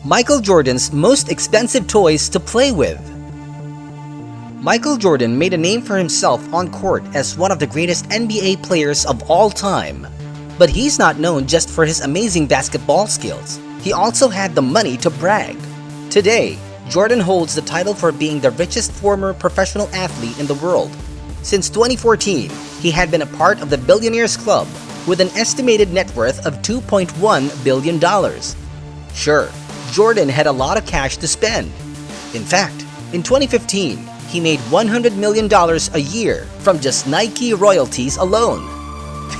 Michael Jordan's most expensive toys to play with. Michael Jordan made a name for himself on court as one of the greatest NBA players of all time. But he's not known just for his amazing basketball skills. He also had the money to brag. Today, Jordan holds the title for being the richest former professional athlete in the world. Since 2014, he had been a part of the Billionaires Club with an estimated net worth of $2.1 billion. Sure, Jordan had a lot of cash to spend. In fact, in 2015, he made $100 million a year from just Nike royalties alone.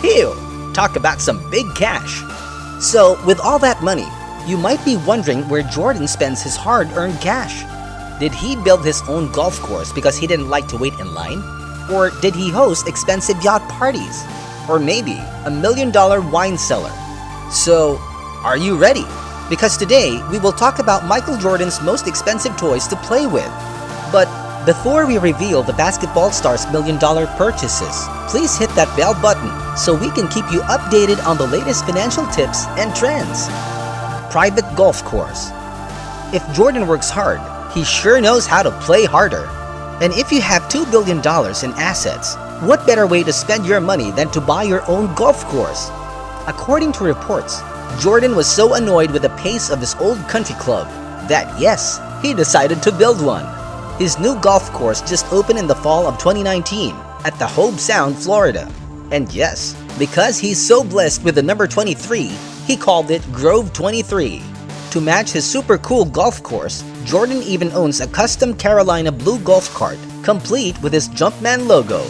Phew! Talk about some big cash. So, with all that money, you might be wondering where Jordan spends his hard-earned cash. Did he build his own golf course because he didn't like to wait in line? Or did he host expensive yacht parties? Or maybe $1 million wine cellar? So, are you ready? Because today, we will talk about Michael Jordan's most expensive toys to play with. But before we reveal the basketball star's $1 million purchases, please hit that bell button so we can keep you updated on the latest financial tips and trends. Private golf course. If Jordan works hard, he sure knows how to play harder. And if you have $2 billion in assets, what better way to spend your money than to buy your own golf course? According to reports, Jordan was so annoyed with the pace of his old country club that yes, he decided to build one. His new golf course just opened in the fall of 2019 at the Hobe Sound, Florida. And yes, because he's so blessed with the number 23, he called it Grove 23. To match his super cool golf course, Jordan even owns a custom Carolina blue golf cart, complete with his Jumpman logo.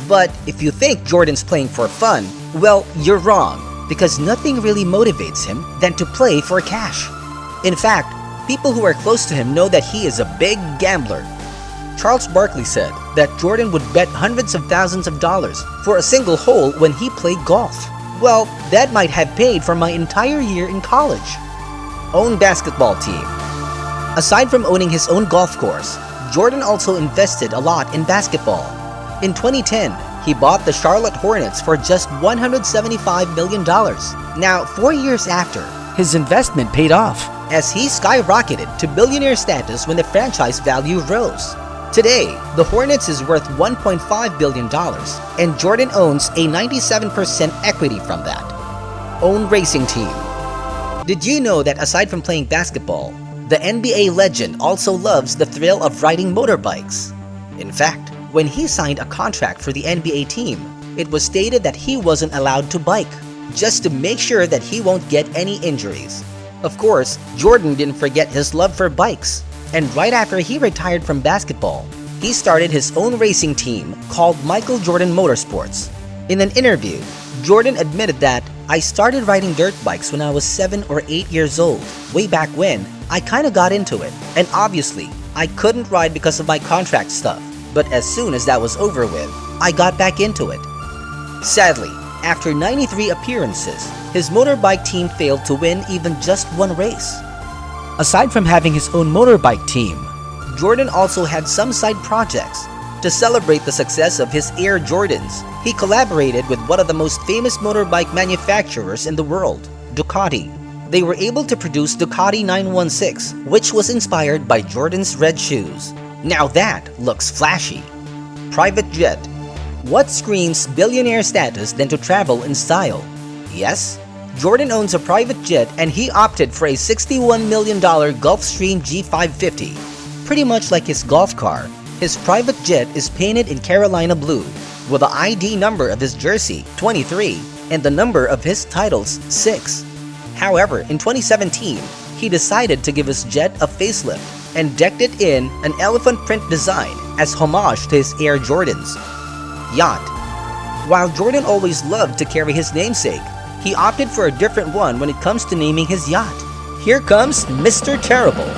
But if you think Jordan's playing for fun, well, you're wrong, because nothing really motivates him than to play for cash. In fact, people who are close to him know that he is a big gambler. Charles Barkley said that Jordan would bet hundreds of thousands of dollars for a single hole when he played golf. Well, that might have paid for my entire year in college. Own basketball team. Aside from owning his own golf course, Jordan also invested a lot in basketball. In 2010, he bought the Charlotte Hornets for just $175 million. Now, 4 years after, his investment paid off as he skyrocketed to billionaire status when the franchise value rose. Today, the Hornets is worth $1.5 billion, and Jordan owns a 97% equity from that. Own racing team. Did you know that aside from playing basketball, the NBA legend also loves the thrill of riding motorbikes? In fact, when he signed a contract for the NBA team, it was stated that he wasn't allowed to bike, just to make sure that he won't get any injuries. Of course, Jordan didn't forget his love for bikes. And right after he retired from basketball, he started his own racing team called Michael Jordan Motorsports. In an interview, Jordan admitted that, "I started riding dirt bikes when I was 7 or 8 years old. Way back when, I kinda got into it. And obviously, I couldn't ride because of my contract stuff. But as soon as that was over with, I got back into it." Sadly, after 93 appearances, his motorbike team failed to win even just one race. Aside from having his own motorbike team, Jordan also had some side projects. To celebrate the success of his Air Jordans, he collaborated with one of the most famous motorbike manufacturers in the world, Ducati. They were able to produce Ducati 916, which was inspired by Jordan's red shoes. Now that looks flashy. Private jet. What screams billionaire status than to travel in style? Yes, Jordan owns a private jet and he opted for a $61 million Gulfstream G550. Pretty much like his golf car, his private jet is painted in Carolina blue, with the ID number of his jersey, 23, and the number of his titles, 6. However, in 2017, he decided to give his jet a facelift and decked it in an elephant print design as homage to his Air Jordans. Yacht. While Jordan always loved to carry his namesake, he opted for a different one when it comes to naming his yacht. Here comes Mr. Terrible.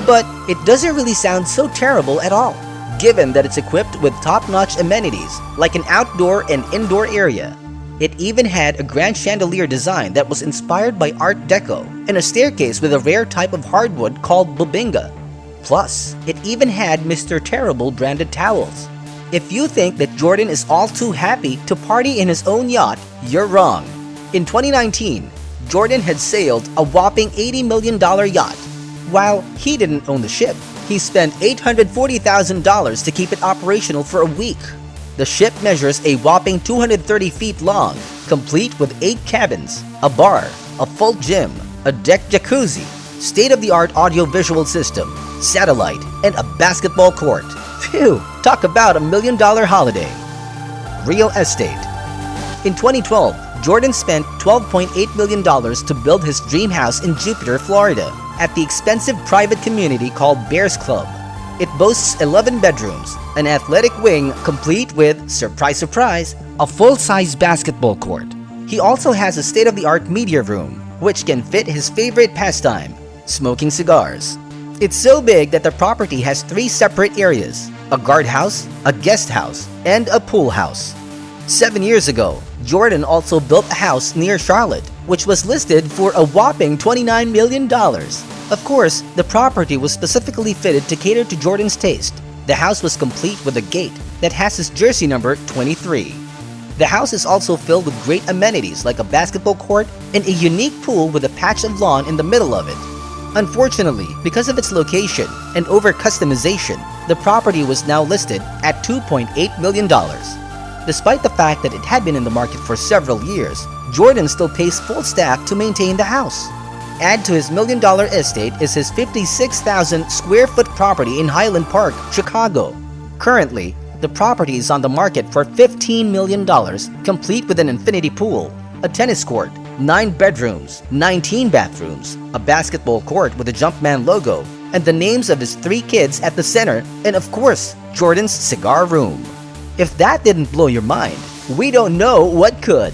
But it doesn't really sound so terrible at all, given that it's equipped with top-notch amenities like an outdoor and indoor area. It even had a grand chandelier design that was inspired by Art Deco and a staircase with a rare type of hardwood called bubinga. Plus, it even had Mr. Terrible branded towels. If you think that Jordan is all too happy to party in his own yacht, you're wrong. In 2019, Jordan had sailed a whopping $80 million yacht. While he didn't own the ship, he spent $840,000 to keep it operational for a week. The ship measures a whopping 230 feet long, complete with 8 cabins, a bar, a full gym, a deck jacuzzi, state-of-the-art audio-visual system, satellite, and a basketball court. Phew! Talk about $1 million holiday. Real estate. In 2012, Jordan spent $12.8 million to build his dream house in Jupiter, Florida, at the expensive private community called Bears Club. It boasts 11 bedrooms, an athletic wing complete with, surprise surprise, a full-size basketball court. He also has a state-of-the-art media room, which can fit his favorite pastime, smoking cigars. It's so big that the property has 3 separate areas: a guardhouse, a guest house, and a pool house. 7 years ago, Jordan also built a house near Charlotte, which was listed for a whopping $29 million. Of course, the property was specifically fitted to cater to Jordan's taste. The house was complete with a gate that has his jersey number 23. The house is also filled with great amenities like a basketball court and a unique pool with a patch of lawn in the middle of it. Unfortunately, because of its location and over-customization, the property was now listed at $2.8 million. Despite the fact that it had been in the market for several years, Jordan still pays full staff to maintain the house. Add to his $1 million estate is his 56,000 square foot property in Highland Park, Chicago. Currently, the property is on the market for $15 million, complete with an infinity pool, a tennis court, 9 bedrooms, 19 bathrooms, a basketball court with a Jumpman logo, and the names of his 3 kids at the center, and of course, Jordan's cigar room. If that didn't blow your mind, we don't know what could.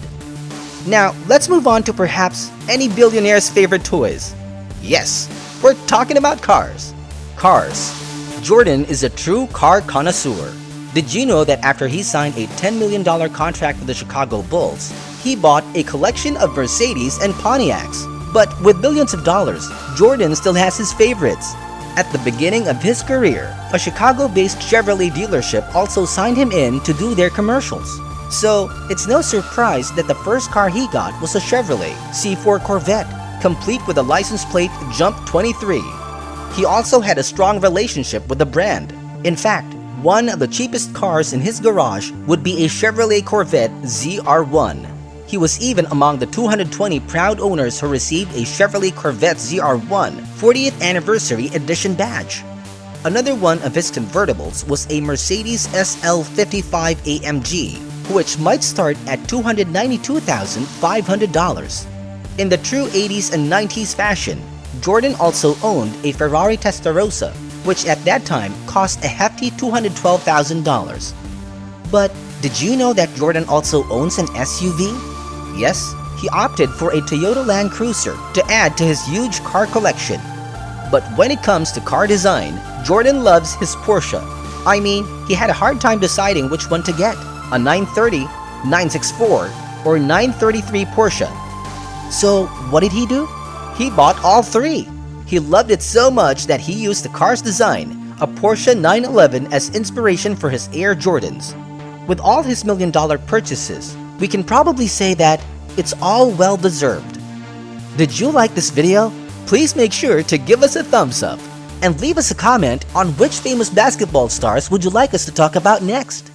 Now, let's move on to perhaps any billionaire's favorite toys. Yes, we're talking about cars. Cars. Jordan is a true car connoisseur. Did you know that after he signed a $10 million contract with the Chicago Bulls, he bought a collection of Mercedes and Pontiacs? But with billions of dollars, Jordan still has his favorites. At the beginning of his career, a Chicago-based Chevrolet dealership also signed him in to do their commercials. So, it's no surprise that the first car he got was a Chevrolet C4 Corvette, complete with a license plate Jump 23. He also had a strong relationship with the brand. In fact, one of the cheapest cars in his garage would be a Chevrolet Corvette ZR1. He was even among the 220 proud owners who received a Chevrolet Corvette ZR1 40th Anniversary Edition badge. Another one of his convertibles was a Mercedes SL55 AMG, which might start at $292,500. In the true 80s and 90s fashion, Jordan also owned a Ferrari Testarossa, which at that time cost a hefty $212,000. But did you know that Jordan also owns an SUV? Yes, he opted for a Toyota Land Cruiser to add to his huge car collection. But when it comes to car design, Jordan loves his Porsche. I mean, he had a hard time deciding which one to get, a 930, 964, or 933 Porsche. So what did he do? He bought all 3. He loved it so much that he used the car's design, a Porsche 911, as inspiration for his Air Jordans. With all his $1 million purchases, we can probably say that it's all well-deserved. Did you like this video? Please make sure to give us a thumbs up and leave us a comment on which famous basketball stars would you like us to talk about next.